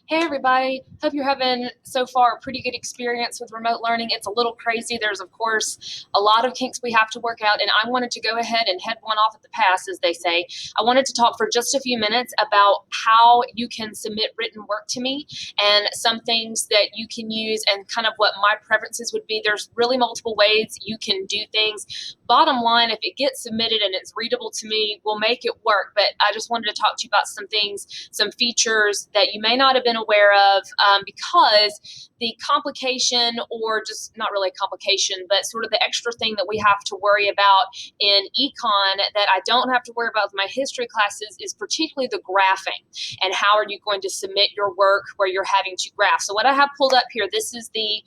Hey everybody, hope you're having so far a pretty good experience with remote learning. It's a little crazy. There's, of course, a lot of kinks we have to work out, and I wanted to go ahead and head one off at the pass, as they say. I wanted to talk for just a few minutes about how you can submit written work to me and some things that you can use and kind of what my preferences would be. There's really multiple ways you can do things. Bottom line, if it gets submitted and it's readable to me, we'll make it work, but I just wanted to talk to you about some things, some features that you may not have been aware of, because the complication, or just not really a complication, but sort of the extra thing that we have to worry about in econ that I don't have to worry about with my history classes is particularly the graphing and how are you going to submit your work where you're having to graph. So what I have pulled up here, this is the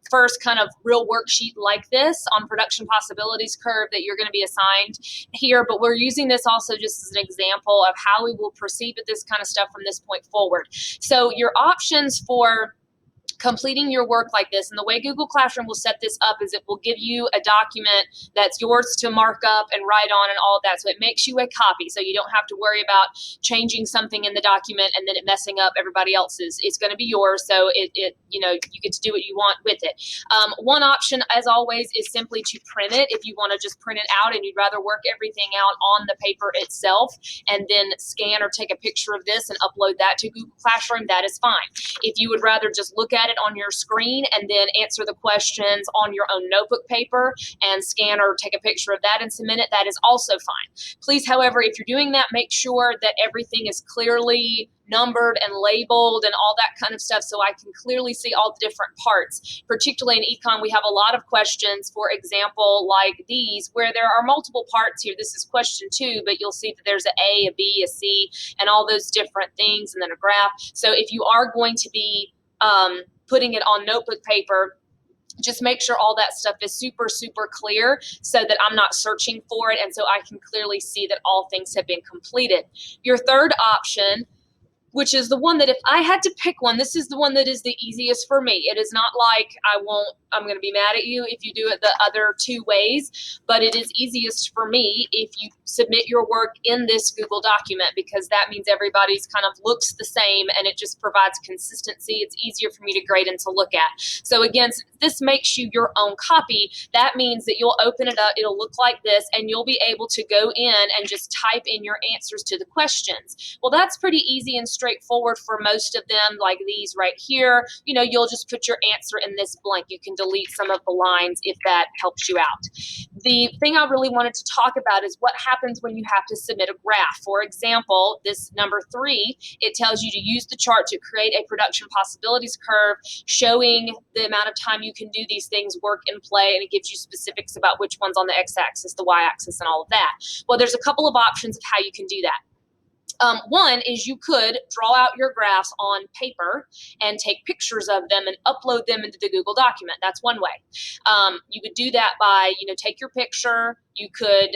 first kind of real worksheet like this on production possibilities curve that you're going to be assigned here, but we're using this also just as an example of how we will proceed with this kind of stuff from this point forward. So your options for completing your work like this, and the way Google Classroom will set this up is it will give you a document that's yours to mark up and write on and all of that. So it makes you a copy, so you don't have to worry about changing something in the document and then it messing up everybody else's. It's going to be yours, so you get to do what you want with it. One option, as always, is simply to print it. If you want to just print it out and you'd rather work everything out on the paper itself and then scan or take a picture of this and upload that to Google Classroom, that is fine. If you would rather just look at it on your screen and then answer the questions on your own notebook paper and scan or take a picture of that and submit it, that is also fine. Please, however, if you're doing that, make sure that everything is clearly numbered and labeled and all that kind of stuff so I can clearly see all the different parts. Particularly in econ, we have a lot of questions, for example, like these, where there are multiple parts here. This is question 2, but you'll see that there's an A, a B, a C, and all those different things, and then a graph. So if you are going to be putting it on notebook paper, just make sure all that stuff is super, super clear so that I'm not searching for it and so I can clearly see that all things have been completed. Your third option, which is the one that if I had to pick one, this is the one that is the easiest for me. It is not like I'm going to be mad at you if you do it the other 2 ways, but it is easiest for me if you submit your work in this Google document, because that means everybody's kind of looks the same and it just provides consistency. It's easier for me to grade and to look at. So again, since this makes you your own copy, that means that you'll open it up, it'll look like this, and you'll be able to go in and just type in your answers to the questions. Well, that's pretty easy and straightforward for most of them, like these right here. You'll just put your answer in this blank. You can delete some of the lines if that helps you out. The thing I really wanted to talk about is what happens when you have to submit a graph. For example, this number 3, it tells you to use the chart to create a production possibilities curve showing the amount of time you can do these things, work and play, and it gives you specifics about which one's on the x-axis, the y-axis, and all of that. Well, there's a couple of options of how you can do that. One is you could draw out your graphs on paper and take pictures of them and upload them into the Google document. That's one way. You could do that by, take your picture. You could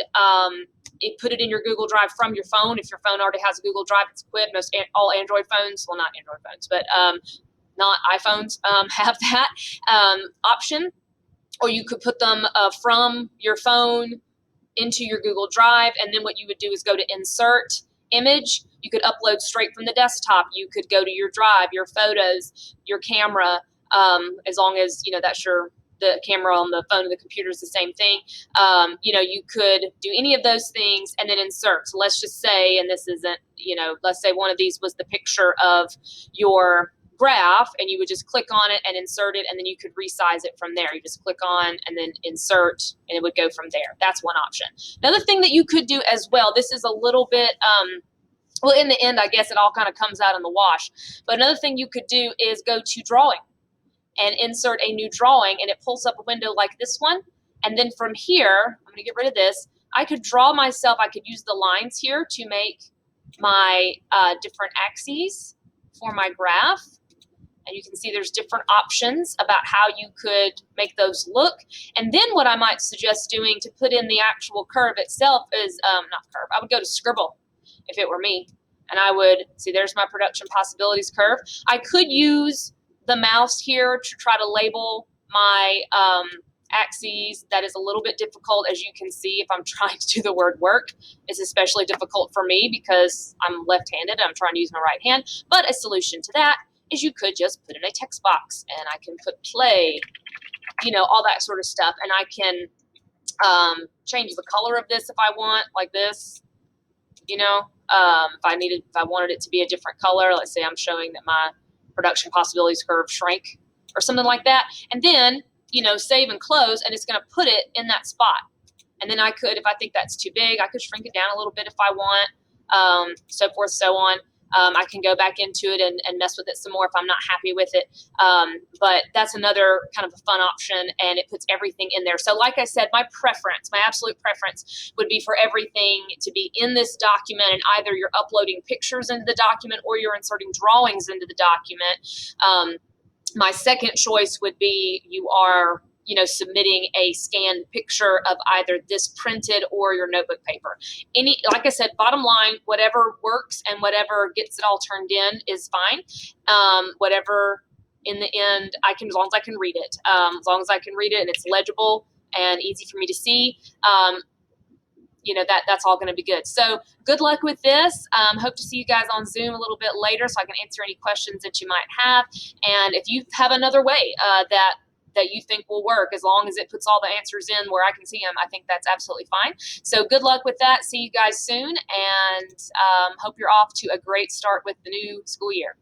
put it in your Google Drive from your phone. If your phone already has a Google Drive, it's equipped. All Android phones, well, not Android phones, but not iPhones have that option. Or you could put them from your phone into your Google Drive, and then what you would do is go to Insert Image. You could upload straight from the desktop. You could go to your drive, your photos, your camera, as long as that's the camera on the phone and the computer is the same thing. You could do any of those things and then insert. So let's just say, and this isn't, let's say one of these was the picture of your graph, and you would just click on it and insert it, and then you could resize it from there. You just click on and then insert, and it would go from there. That's one option. Another thing that you could do as well, this is a little bit, well, in the end, I guess it all kind of comes out in the wash. But another thing you could do is go to drawing and insert a new drawing, and it pulls up a window like this one. And then from here, I'm going to get rid of this. I could draw myself. I could use the lines here to make my different axes for my graph. And you can see there's different options about how you could make those look. And then what I might suggest doing to put in the actual curve itself is, not curve, I would go to Scribble if it were me. And I would, see there's my production possibilities curve. I could use the mouse here to try to label my axes. That is a little bit difficult, as you can see, if I'm trying to do the word work. It's especially difficult for me because I'm left-handed and I'm trying to use my right hand. But a solution to that is you could just put in a text box, and I can put play, all that sort of stuff. And I can change the color of this if I want, like this, if I wanted it to be a different color. Let's say I'm showing that my production possibilities curve shrank or something like that. And then, save and close, and it's going to put it in that spot. And then I could, if I think that's too big, I could shrink it down a little bit if I want, so forth, so on. I can go back into it and mess with it some more if I'm not happy with it. But that's another kind of a fun option, and it puts everything in there. So like I said, my absolute preference would be for everything to be in this document, and either you're uploading pictures into the document or you're inserting drawings into the document. My second choice would be you are submitting a scanned picture of either this printed or your notebook paper. Like I said, bottom line, whatever works and whatever gets it all turned in is fine. Whatever in the end, as long as I can read it, and it's legible and easy for me to see, that's all going to be good. So good luck with this. Hope to see you guys on Zoom a little bit later so I can answer any questions that you might have. And if you have another way that you think will work, as long as it puts all the answers in where I can see them, I think that's absolutely fine. So good luck with that. See you guys soon, and hope you're off to a great start with the new school year.